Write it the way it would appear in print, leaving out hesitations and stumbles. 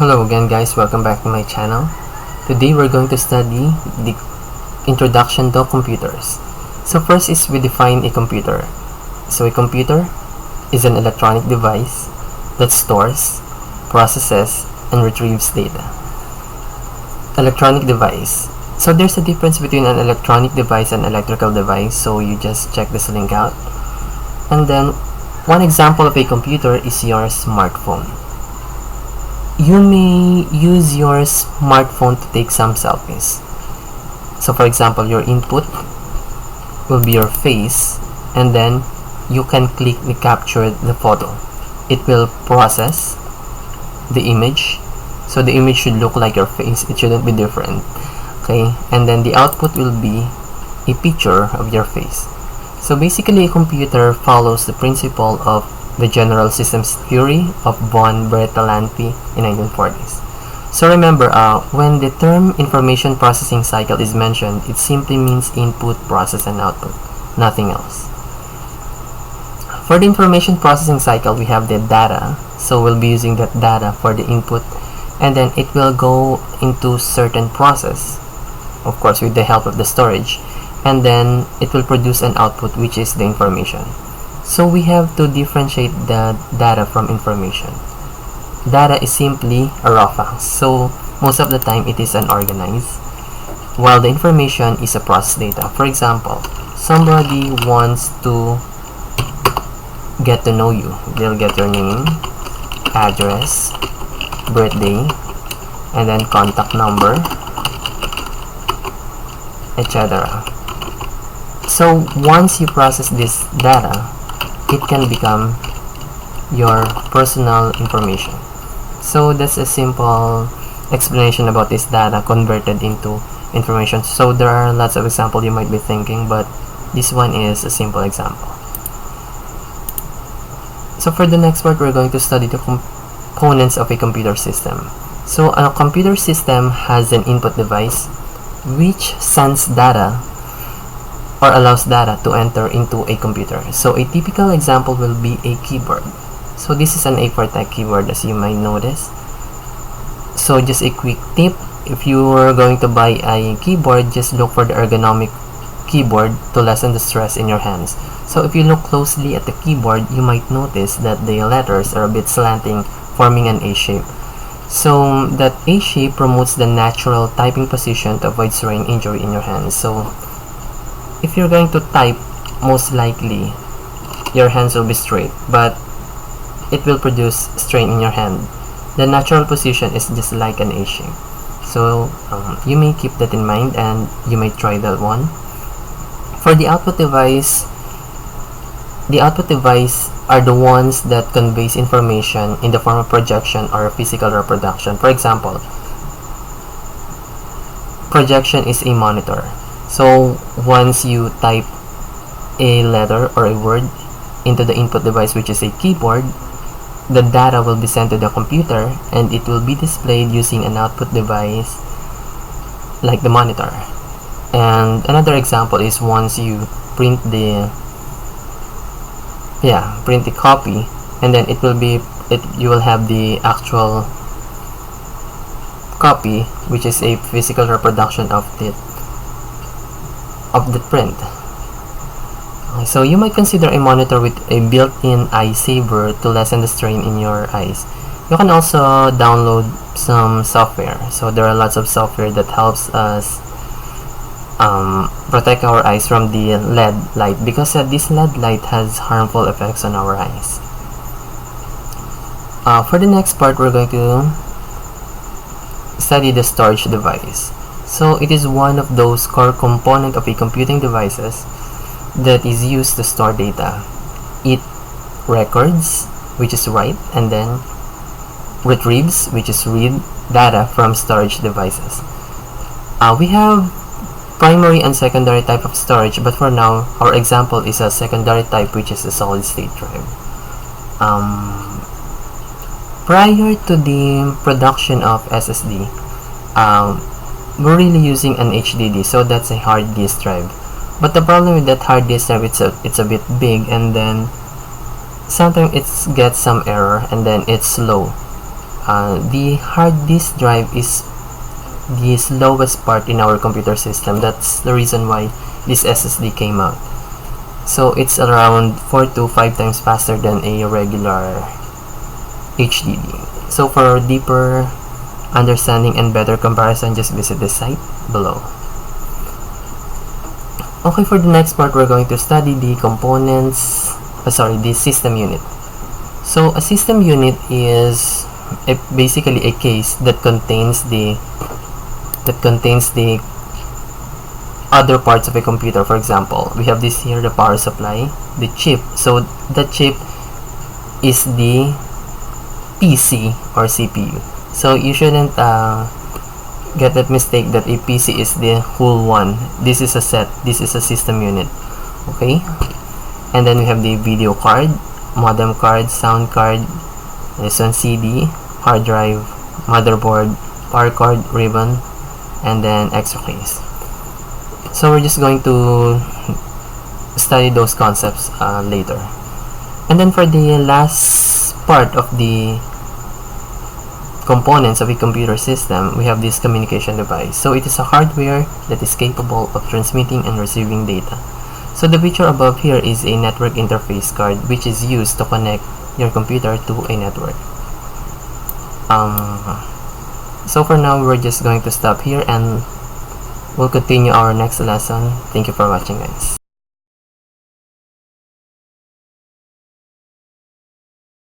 Hello again guys, welcome back to my channel. Today we're going to study the introduction to computers. So first is we define a computer. So a computer is an electronic device that stores, processes, and retrieves data. Electronic device. So there's a difference between an electronic device and electrical device, so you just check this link out. And then one example of a computer is your smartphone. You may use your smartphone to take some selfies. So for example, your input will be your face, and then you can click the capture the photo. It will process the image, so the image should look like your face. It shouldn't be different. Okay, and then the output will be a picture of your face. So basically, a computer follows the principle of the general systems theory of von Bertalanffy in 1940s. So remember, when the term information processing cycle is mentioned, it simply means input, process, and output, nothing else. For the information processing cycle, we have the data, so we'll be using that data for the input, and then it will go into certain process, of course with the help of the storage, and then it will produce an output, which is the information. So we have to differentiate the data from information. Data is simply a raw facts, so most of the time it is unorganized, while the information is a processed data. For example, somebody wants to get to know you. They'll get your name, address, birthday, and then contact number, etc. So once you process this data, it can become your personal information. So that's a simple explanation about this data converted into information. So there are lots of examples you might be thinking, but this one is a simple example. So for the next part, we're going to study the components of a computer system. So a computer system has an input device which sends data or allows data to enter into a computer. So a typical example will be a keyboard. So this is an A4 type keyboard, as you might notice. So just a quick tip, if you are going to buy a keyboard, just look for the ergonomic keyboard to lessen the stress in your hands. So if you look closely at the keyboard, you might notice that the letters are a bit slanting, forming an A shape. So that A shape promotes the natural typing position to avoid strain injury in your hands. So if you're going to type, most likely your hands will be straight, but it will produce strain in your hand. The natural position is just like an A shape. So you may keep that in mind, and you may try that one. For the output device are the ones that conveys information in the form of projection or physical reproduction. For example, projection is a monitor. So once you type a letter or a word into the input device, which is a keyboard, the data will be sent to the computer, and it will be displayed using an output device like the monitor. And another example is once you print the copy, and then you will have the actual copy, which is a physical reproduction of the print. So you might consider a monitor with a built-in eye saver to lessen the strain in your eyes. You can also download some software. So there are lots of software that helps us protect our eyes from the LED light, because this LED light has harmful effects on our eyes. For the next part, we're going to study the storage device. So it is one of those core components of a computing devices that is used to store data. It records, which is write, and then retrieves, which is read, data from storage devices. We have primary and secondary type of storage, but for now our example is a secondary type, which is a solid state drive. Prior to the production of SSD, we're really using an HDD, so that's a hard disk drive. But the problem with that hard disk drive, it's a bit big, and then sometimes it gets some error, and then it's slow. The hard disk drive is the slowest part in our computer system. That's the reason why this SSD came out. So it's around 4 to 5 times faster than a regular HDD. So for deeper understanding and better comparison, just visit the site below. Okay, for the next part, we're going to study the components, the system unit. So a system unit is basically a case that contains the other parts of a computer. For example, we have this here, the power supply, the chip. So the chip is the PC or CPU. So you shouldn't get that mistake that a PC is the whole one. This is a set, this is a system unit. Okay, and then we have the video card, modem card, sound card, Lesson CD, hard drive, motherboard, power cord, ribbon, and then extra case. So we're just going to study those concepts later. And then for the last part of the components of a computer system, we have this communication device. So it is a hardware that is capable of transmitting and receiving data. So the picture above here is a network interface card, which is used to connect your computer to a network. So for now, we're just going to stop here and we'll continue our next lesson. Thank you for watching, guys.